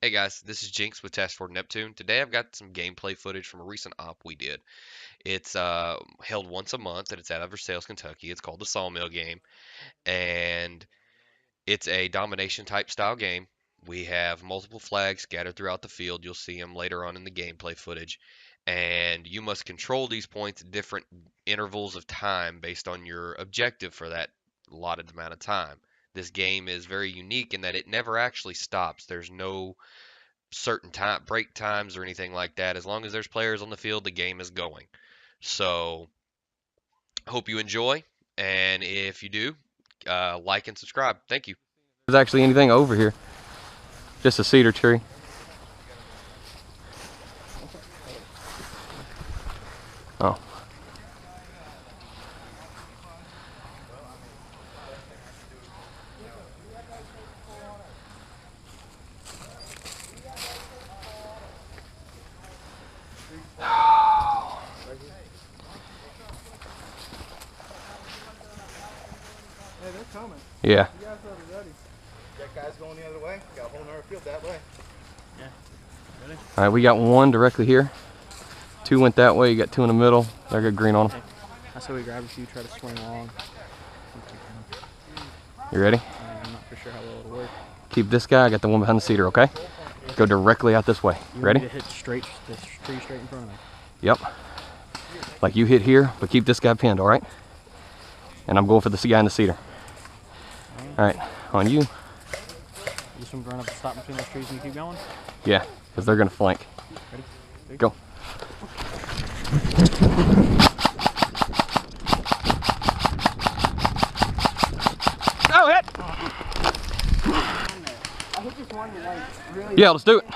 Hey guys, this is Jinx with Task Force Neptune. Today I've got some gameplay footage from a recent op we did. It's held once a month and it's out of Versailles, Kentucky. It's called the Sawmill game, and it's a domination type style game. We have multiple flags scattered throughout the field. You'll see them later on in the gameplay footage, and you must control these points at different intervals of time based on your objective for that allotted amount of time. This game is very unique in that it never actually stops. There's no certain time break times or anything like that. As long as there's players on the field, the game is going. So hope you enjoy, and if you do, like and subscribe. Thank you. There's actually anything over here. Just a cedar tree. Oh. Hey, they're coming. Yeah. You guys are ready. Got guys going the other way. Got a whole nother field that way. Yeah. Ready? All right, we got one directly here. Two went that way. You got two in the middle. They're good green on them. Hey, I say we grab a few, try to swing along. You ready? I'm not for sure how well it'll work. Keep this guy. I got the one behind the cedar, okay? Go directly out this way. Ready? You need to hit straight, this tree straight in front of me. Yep. Like you hit here, but keep this guy pinned, all right? And I'm going for the guy in the cedar. All right, on you. You swim run up and stop between those trees and you keep going? Yeah, because they're going to flank. Ready? Go. Oh, hit! Yeah, let's do it.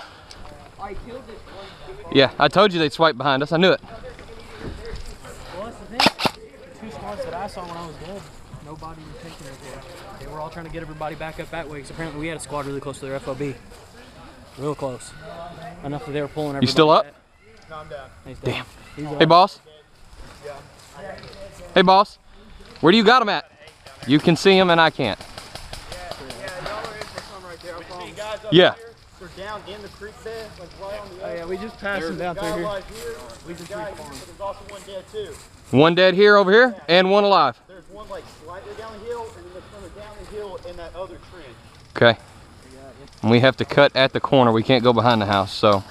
Yeah, I told you they'd swipe behind us. I knew it. Well, that's the thing. The two squads that I saw when I was dead, nobody was taking it there. They were all trying to get everybody back up that way because apparently we had a squad really close to their FOB. Real close. Enough that they were pulling everybody. You still up? No, I'm down. He's Damn. He's Hey, boss. Hey, boss. Where do you got him at? You can see him and I can't. Yeah. They're down in the creek bed, like right on the edge. Oh yeah, we just passed him down through here. We just got here, but there's also one dead too. One dead here over here and one alive. There's one like slightly down the hill, and then there's further down the hill in that other trench. Okay. And we have to cut at the corner. We can't go behind the house, so.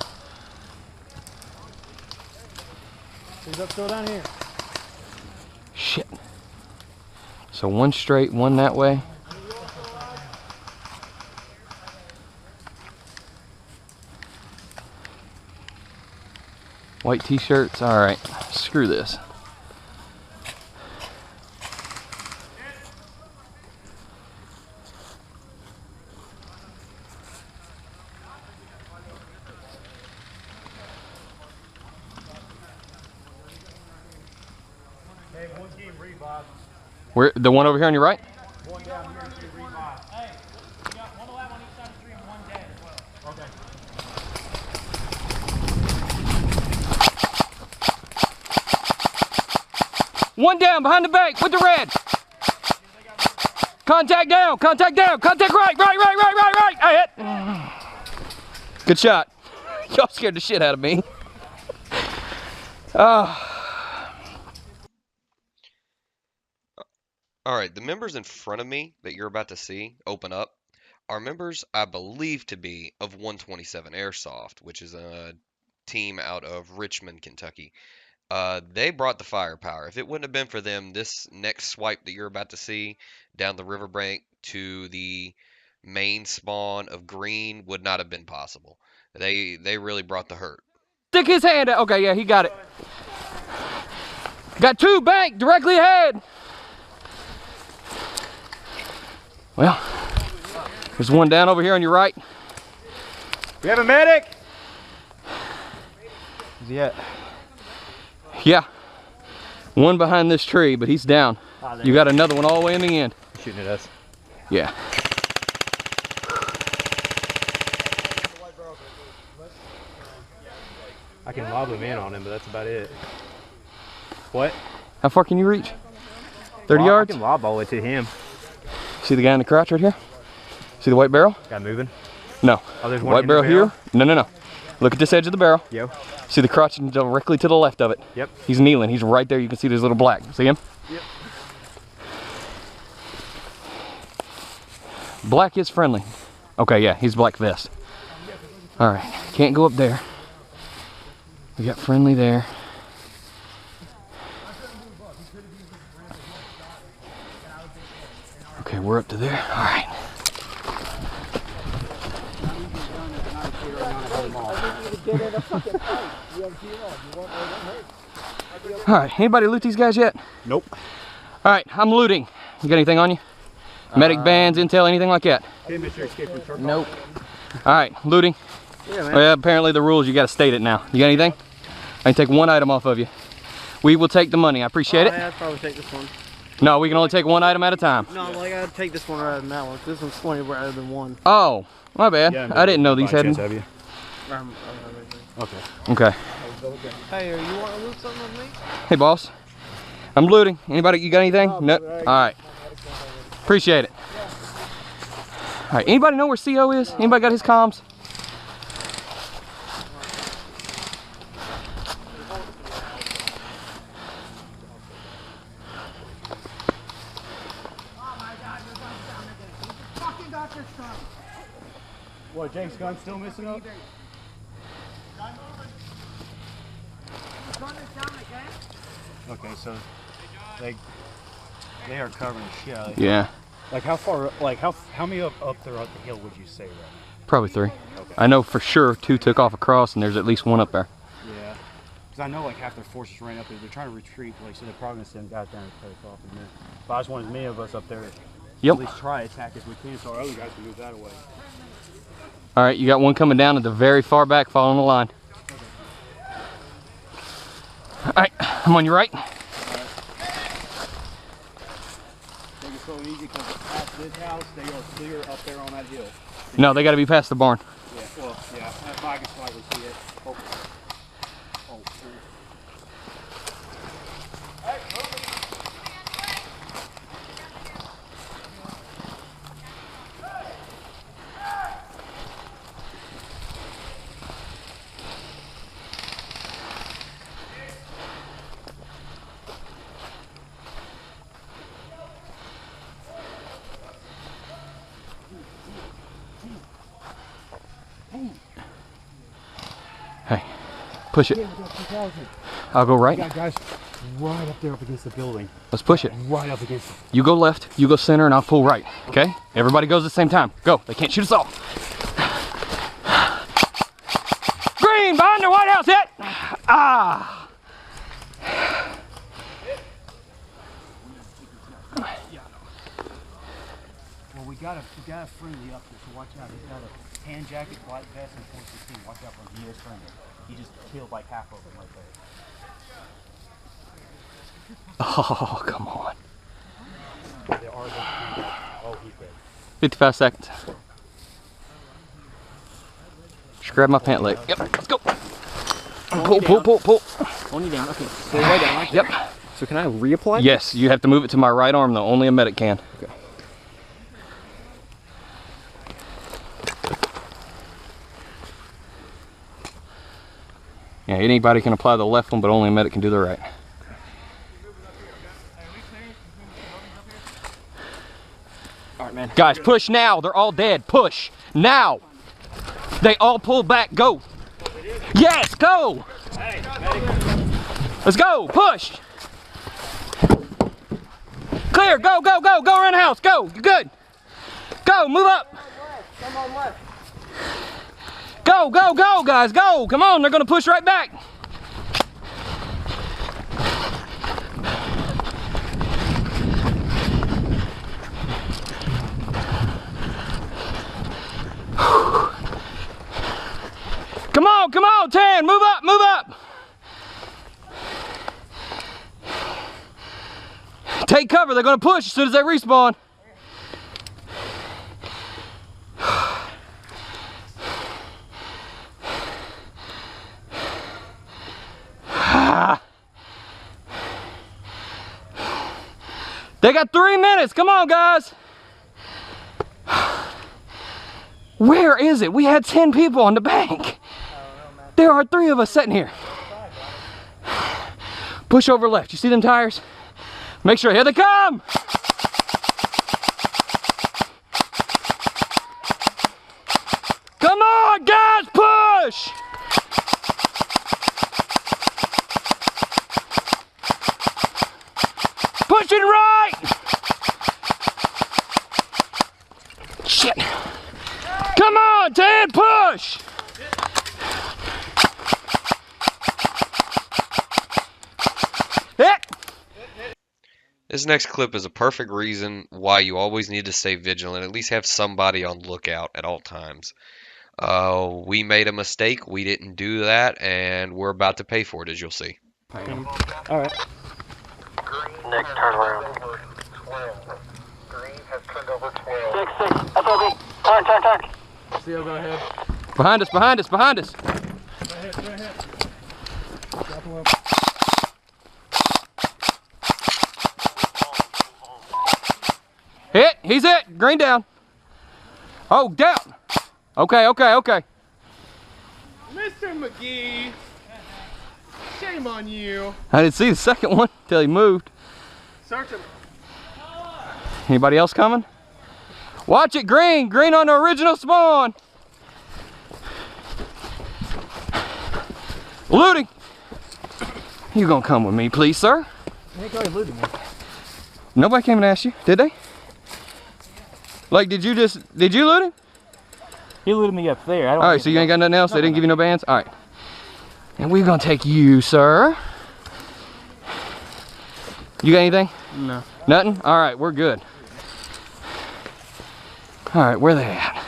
He's up still down here. Shit. So one straight, one that way. White t-shirts, all right, screw this. Hey, one team revive. Where, the one over here on your right? One down here is team revive. Hey, we got one alive on each side of the tree and one dead as well. Okay. One down behind the bank with the red. Contact down, contact down, contact right. I hit. Good shot. Y'all scared the shit out of me. All right, the members in front of me that you're about to see open up are members I believe to be of 127 Airsoft, which is a team out of Richmond, Kentucky. They brought the firepower. If it wouldn't have been for them, this next swipe that you're about to see down the riverbank to the main spawn of green would not have been possible. They really brought the hurt. Stick his hand out. Okay, yeah, he got it. Got two bank directly ahead. Well, there's one down over here on your right. We have a medic. Where's he at? Yeah, one behind this tree, but he's down. You got another one all the way in the end. Shooting at us. Yeah. I can lob him in on him, but that's about it. What? How far can you reach? 30 Lob, yards? I can lob all the way to him. See the guy in the crotch right here? See the white barrel? Guy moving. No. Oh, there's one White in the barrel barrel? here. No. Look at this edge of the barrel. Yo. See the crotch directly to the left of it? Yep. He's kneeling. He's right there. You can see there's a little black. See him? Yep. Black is friendly. Okay, yeah, he's black vest. All right, can't go up there. We got friendly there. Okay, we're up to there. All right. All right, anybody loot these guys yet? Nope. All right, I'm looting. You got anything on you? Medic bands, intel, anything like that? Okay, Mr. Escape from Turkey. Nope. All right, looting. Yeah, man. Well, apparently the rules, you got to state it now. You got anything? I can take one item off of you. We will take the money. I appreciate it. I'd probably take this one. No, we can only take one item at a time. No, like I'd take this one rather than that one. This one's 20 rather than one. Oh, my bad. Yeah, I didn't know these by had. chance, have you? Okay. Okay. Hey, are you want to loot something with me? Hey, boss. I'm looting. Anybody, you got anything? No. All right. Appreciate it. All right. Anybody know where CO is? Anybody got his comms? What, Jake's gun still missing up? Okay, so they are covering shit out of it. Yeah. Like how far, like how many up there up the hill would you say, right? Probably 3. Okay. I know for sure 2 took off across, and there's at least 1 up there. Yeah. Because I know like half their forces ran up there. They're trying to retreat, like so they're probably gonna send guys down and cut us off in there. But I just want as many of us up there Yep. at least try to attack as we can so our other guys can move that away. All right, you got one coming down at the very far back, following the line. All right, I'm on your right. Take it slow and easy because past this house, they are clear up there on that hill. No, they got to be past the barn. Yeah, well, yeah, I can slightly see it. Hopefully. Oh, Hey, push it. I'll go right. got guys right up there up against the building. Let's push it. Right up against it. You go left, you go center, and I'll pull right. Okay? Everybody goes at the same time. Go. They can't shoot us all. Green behind the White House. Hit. Ah. Well, we got a friendly up there, so watch out. He's got a tan jacket, white vest, and 416. Watch out for him. He is friendly. He just killed like half of them right there. Oh, come on. There are those tan jackets. Oh, he's dead. 55 seconds. Just grab my pant leg. Yep, let's go. Pull. Only down. Okay. So way down. Right? Yep. So can I reapply? Yes, you have to move it to my right arm though. Only a medic can. Okay. Yeah, anybody can apply the left one, but only a medic can do the right. All right, man. Guys, push now. They're all dead. Push now. They all pull back. Go. Yes, go. Let's go. Push. Clear. Go. Go around the house. Go. You're good. Go. Move up. Go, guys. Go. Come on. They're going to push right back. Come on, Tan, move up. Take cover, they're gonna push as soon as they respawn. They got 3 minutes, come on guys. Where is it? We had 10 people on the bank. There are 3 of us sitting here. Push over left. You see them tires? Make sure. Here they come! Come on, guys, push! Pushing right! Shit! Come on, Ted, push! Hit! This next clip is a perfect reason why you always need to stay vigilant, at least have somebody on lookout at all times. We made a mistake, we didn't do that, and we're about to pay for it, as you'll see. All right. Nick, turn around. Green has turned over 12. 6-6, FOB. Turn. CO, go ahead. Behind us, behind us, behind us. Go ahead. Drop him up. Hit, he's hit, green down. Oh, down. Okay. Mr. McGee, shame on you. I didn't see the second one until he moved. Search him. Anybody else coming? Watch it, green on the original spawn. Looting. You gonna come with me, please, sir? Nick already looted me. Nobody came and asked you, did they? Like, did you loot him? He looted me up there. I don't. All right, so you ain't got nothing else? They didn't give you no bands? All right. And we're gonna take you, sir. You got anything? No. Nothing? All right, we're good. All right, where they at?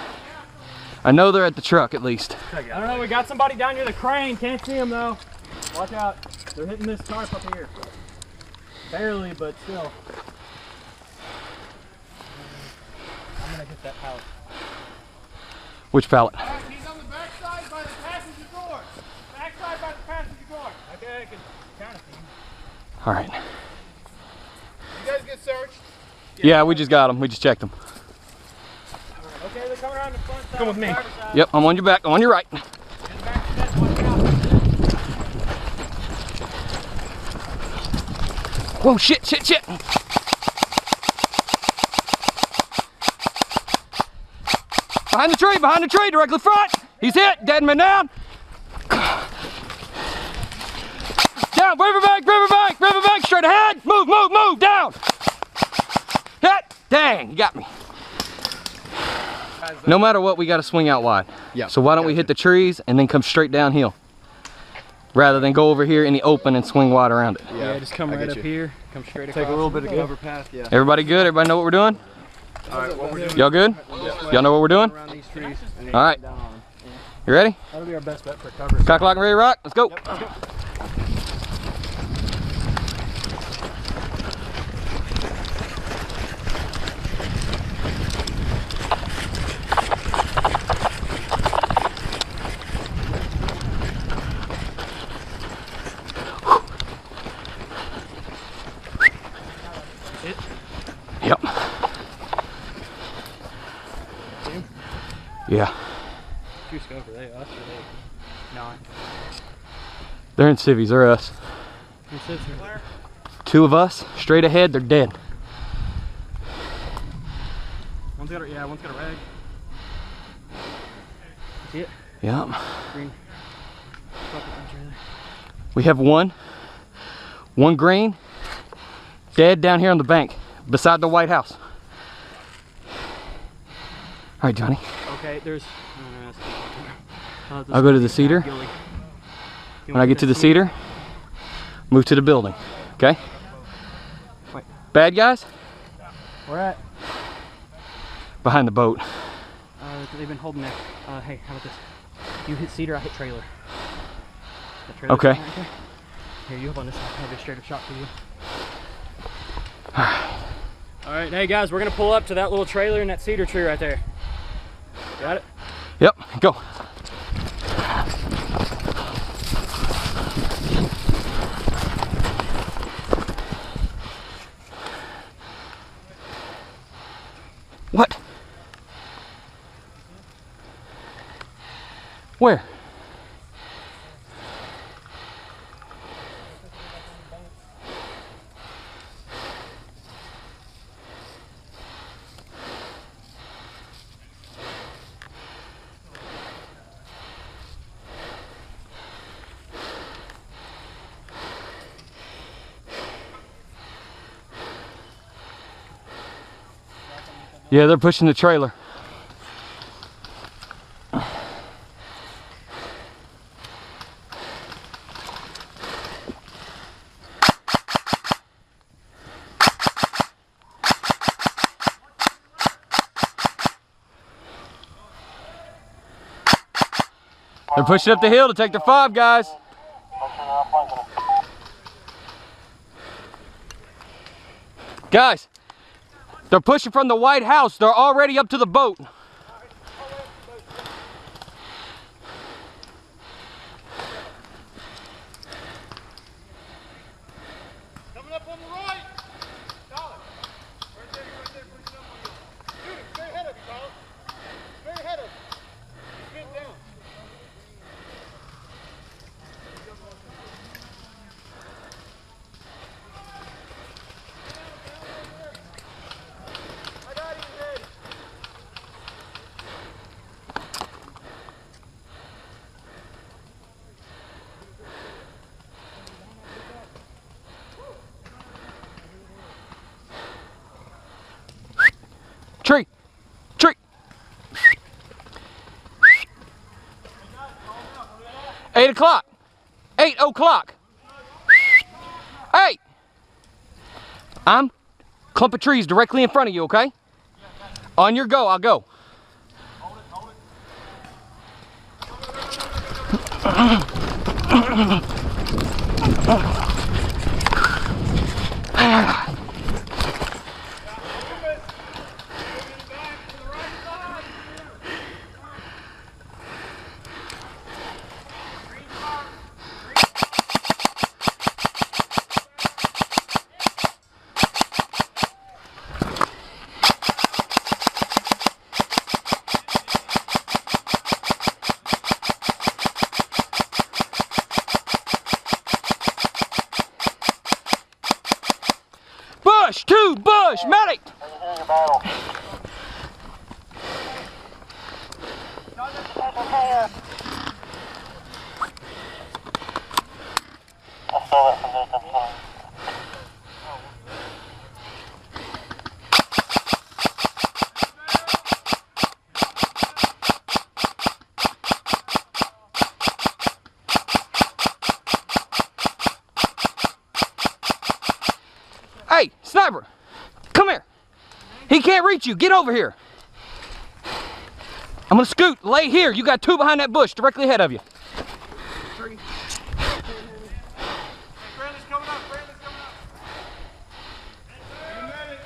I know they're at the truck at least. I don't know. We got somebody down near the crane. Can't see him though. Watch out. They're hitting this tarp up here. Barely, but still. I'm gonna hit that pallet. Which pallet? He's on the backside by the passenger door. Backside by the passenger door. Okay, I can kind of see him. All right. You guys get searched. Yeah, we just got them. We just checked them. Okay, they're coming around the front side. Come with me. Yep, I'm on your back. I'm on your right. Whoa, shit. Behind the tree, directly front. He's hit, dead man down. Down, riverbank, straight ahead. Move, down. Hit, dang, you got me. No matter what, we gotta swing out wide. Yeah. So why don't we hit the trees and then come straight downhill? Rather than go over here in the open and swing wide around it. Yeah, just come right up here. Come straight across. Take a little bit of cover path, yeah. Everybody good? Everybody know what we're doing? All right, what we're doing. Y'all good? Y'all know what we're doing? Around these trees. And All right. You ready? That'll be our best bet for cover. Cock, lock, and ready to rock. Let's go. Yep. Yeah. Two scope, are they us or they? No. They're in civvies, they're us. Who sits here? 2 of us, straight ahead, they're dead. One's got a rag. See it? Yep. Green. Bucket on trailer. We have one green, dead down here on the bank, beside the White House. All right, Johnny. Okay, there's. I'll go to the cedar. When I get to the cedar, move to the building, okay? Wait. Bad guys? Where at? Behind the boat. They've been holding there. Hey, how about this? You hit cedar, I hit trailer. That trailer's Okay. right there. Here, you hop on this side. I'll have a straight up shot for you. Alright, hey guys, we're gonna pull up to that little trailer in that cedar tree right there. Got it? Yep, go. What? Where? Yeah, they're pushing the trailer. They're pushing up the hill to take their 5, guys. Guys, they're pushing from the White House. They're already up to the boat. Coming up on the right. Dollar. Right there, pushing up on you. Shoot him, straight ahead of you, Dollar. Straight ahead of you. Get down. I got him, Red. Tree! Tree! 8 o'clock! 8 o'clock! Hey! I'm clump of trees directly in front of you, okay? On your go, I'll go. Bush, 2, bush, medic! Hey, sniper, come here. He can't reach you. Get over here. I'm gonna scoot. Lay here. You got 2 behind that bush, directly ahead of you. Hey, Brandon's coming up. Brandon's coming up. You made it.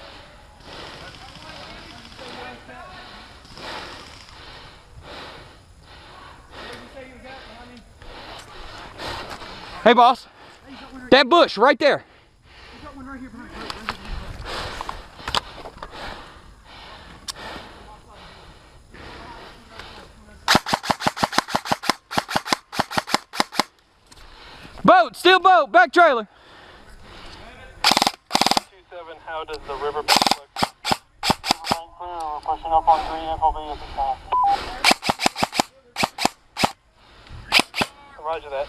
Hey, boss. That bush right there. Boat, still boat, back trailer. 27, how does the riverbank look? Riverbank clear, we're pushing up on green FOB at this time. Roger that.